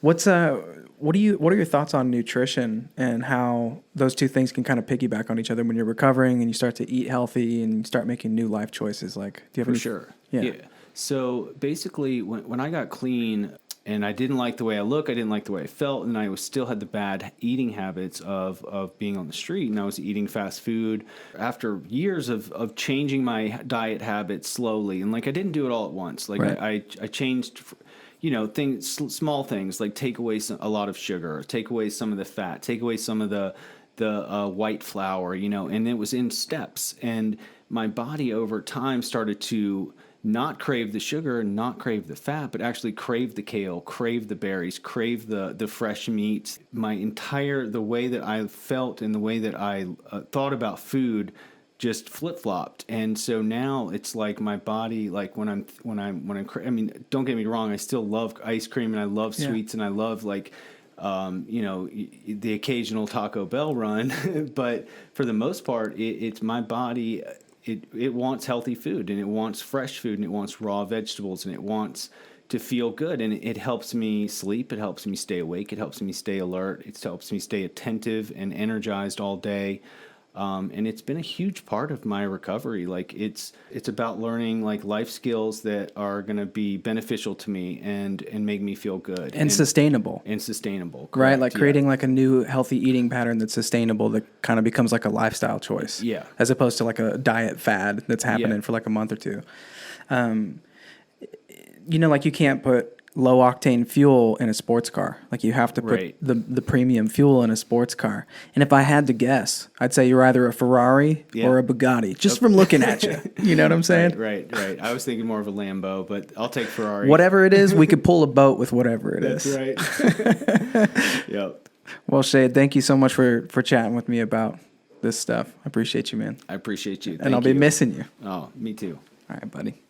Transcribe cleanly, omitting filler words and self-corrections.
What are your thoughts on nutrition and how those two things can kind of piggyback on each other when you're recovering and you start to eat healthy and you start making new life choices? Like, do you have For any? sure. Yeah. So basically, when I got clean and I didn't like the way I look, I didn't like the way I felt, and I was still had the bad eating habits of being on the street, and I was eating fast food. After years of changing my diet habits slowly, and like I didn't do it all at once. Like Right. I changed, small things like take away a lot of sugar, take away some of the fat, take away some of the white flour, and it was in steps. And my body over time started to not crave the sugar, not crave the fat, but actually crave the kale, crave the berries, crave the fresh meats. The way that I felt and the way that I thought about food just flip flopped. And so now it's like my body, like I mean, don't get me wrong, I still love ice cream and I love sweets and I love the occasional Taco Bell run, but for the most part, it's my body. It wants healthy food and it wants fresh food and it wants raw vegetables and it wants to feel good, and it helps me sleep. It helps me stay awake. It helps me stay alert. It helps me stay attentive and energized all day. And it's been a huge part of my recovery. Like it's about learning like life skills that are going to be beneficial to me and make me feel good And sustainable. and sustainable. Right. Correct, Like creating like a new healthy eating pattern that's sustainable that kind of becomes like a lifestyle choice. Yeah. As opposed to like a diet fad that's happening Yeah. for like a month or two. Like you can't put low octane fuel in a sports car. Like you have to put Right. the premium fuel in a sports car. And if I had to guess, I'd say you're either a Ferrari or a Bugatti, just from looking at you. You know what I'm saying? Right. I was thinking more of a Lambo, but I'll take Ferrari. Whatever it is, we could pull a boat with whatever it is. That's right. Yep. Well, Shade, thank you so much for chatting with me about this stuff. I appreciate you, man. I appreciate you. And I'll be missing you. Oh, me too. All right, buddy.